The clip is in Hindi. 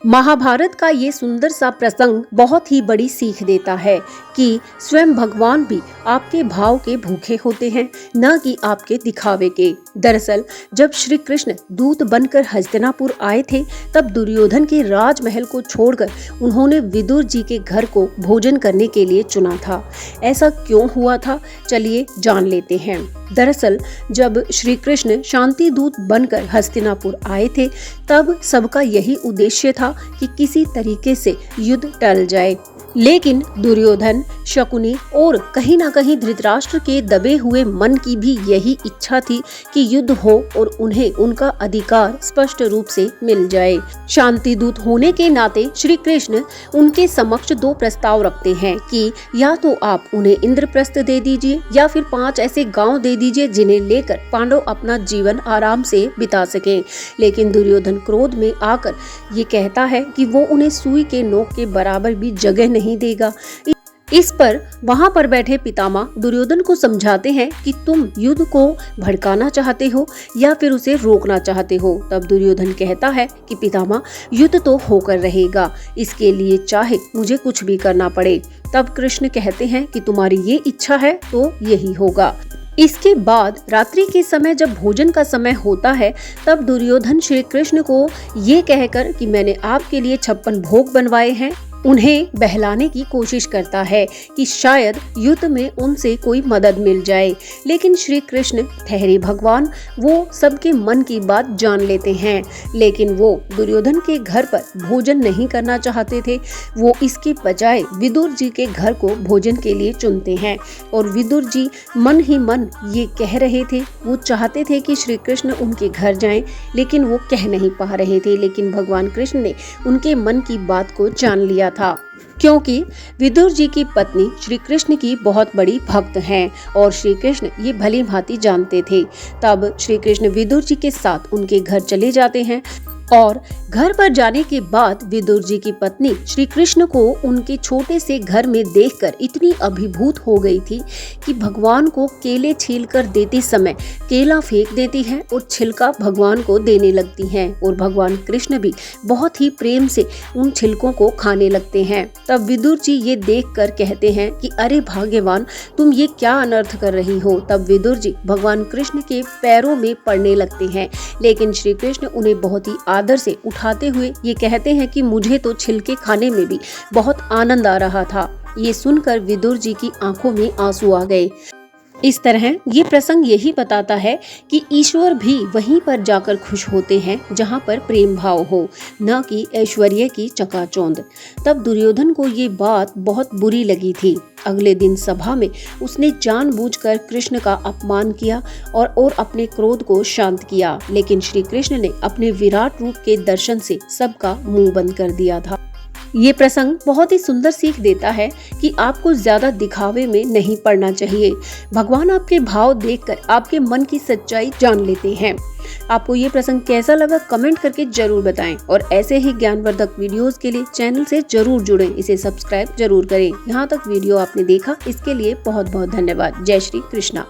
महाभारत का ये सुंदर सा प्रसंग बहुत ही बड़ी सीख देता है कि स्वयं भगवान भी आपके भाव के भूखे होते हैं, न कि आपके दिखावे के। दरअसल जब श्री कृष्ण दूत बनकर हस्तिनापुर आए थे, तब दुर्योधन के राजमहल को छोड़कर उन्होंने विदुर जी के घर को भोजन करने के लिए चुना था। ऐसा क्यों हुआ था, चलिए जान लेते हैं। दरअसल जब श्री कृष्ण शांति दूत बनकर हस्तिनापुर आए थे, तब सबका यही उद्देश्य था कि किसी तरीके से युद्ध टल जाए। लेकिन दुर्योधन, शकुनी और कहीं ना कहीं धृतराष्ट्र के दबे हुए मन की भी यही इच्छा थी कि युद्ध हो और उन्हें उनका अधिकार स्पष्ट रूप से मिल जाए। शांति दूत होने के नाते श्री कृष्ण उनके समक्ष दो प्रस्ताव रखते हैं कि या तो आप उन्हें इंद्रप्रस्थ दे दीजिए या फिर 5 ऐसे गांव दे दीजिए जिन्हें लेकर पांडव अपना जीवन आराम से बिता सकें। लेकिन दुर्योधन क्रोध में आकर ये कहता है कि वो उन्हें सुई के नोक के बराबर भी जगह नहीं देगा। इस पर वहां पर बैठे पितामह दुर्योधन को समझाते हैं कि तुम युद्ध को भड़काना चाहते हो या फिर उसे रोकना चाहते हो। तब दुर्योधन कहता है कि पितामह, युद्ध तो होकर रहेगा, इसके लिए चाहे मुझे कुछ भी करना पड़े। तब कृष्ण कहते हैं कि तुम्हारी ये इच्छा है तो यही होगा। इसके बाद रात्रि के समय जब भोजन का समय होता है, तब दुर्योधन श्री कृष्ण को ये कहकर कि मैंने आपके लिए 56 भोग बनवाए हैं, उन्हें बहलाने की कोशिश करता है कि शायद युद्ध में उनसे कोई मदद मिल जाए। लेकिन श्री कृष्ण ठहरे भगवान, वो सबके मन की बात जान लेते हैं। लेकिन वो दुर्योधन के घर पर भोजन नहीं करना चाहते थे। वो इसके बजाय विदुर जी के घर को भोजन के लिए चुनते हैं। और विदुर जी मन ही मन ये कह रहे थे, वो चाहते थे कि श्री कृष्ण उनके घर जाएं, लेकिन वो कह नहीं पा रहे थे। लेकिन भगवान कृष्ण ने उनके मन की बात को जान लिया था, क्योंकि विदुर जी की पत्नी श्री कृष्ण की बहुत बड़ी भक्त हैं और श्री कृष्ण ये भली भांति जानते थे। तब श्री कृष्ण विदुर जी के साथ उनके घर चले जाते हैं और घर पर जाने के बाद विदुर जी की पत्नी श्री कृष्ण को उनके छोटे से घर में देखकर इतनी अभिभूत हो गई थी कि भगवान को केले छील कर देते समय केला फेंक देती हैं और छिलका भगवान को देने लगती हैं। और भगवान कृष्ण भी बहुत ही प्रेम से उन छिलकों को खाने लगते हैं। तब विदुर जी ये देखकर कहते हैं कि अरे भाग्यवान, तुम ये क्या अनर्थ कर रही हो। तब विदुर जी भगवान कृष्ण के पैरों में पड़ने लगते हैं। लेकिन श्री कृष्ण उन्हें बहुत ही आदर से उठाते हुए ये कहते हैं कि मुझे तो छिलके खाने में भी बहुत आनंद आ रहा था। ये सुनकर विदुर जी की आंखों में आंसू आ गए। इस तरह ये प्रसंग यही बताता है कि ईश्वर भी वहीं पर जाकर खुश होते हैं जहां पर प्रेम भाव हो, न कि ऐश्वर्य की चकाचौंध। तब दुर्योधन को ये बात बहुत बुरी लगी थी। अगले दिन सभा में उसने जानबूझकर कृष्ण का अपमान किया और अपने क्रोध को शांत किया। लेकिन श्री कृष्ण ने अपने विराट रूप के दर्शन से सबका मुंह बंद कर दिया था। ये प्रसंग बहुत ही सुंदर सीख देता है कि आपको ज्यादा दिखावे में नहीं पड़ना चाहिए। भगवान आपके भाव देखकर आपके मन की सच्चाई जान लेते हैं। आपको ये प्रसंग कैसा लगा, कमेंट करके जरूर बताएं और ऐसे ही ज्ञानवर्धक वीडियोस के लिए चैनल से जरूर जुड़ें, इसे सब्सक्राइब जरूर करें। यहाँ तक वीडियो आपने देखा, इसके लिए बहुत बहुत धन्यवाद। जय श्री कृष्णा।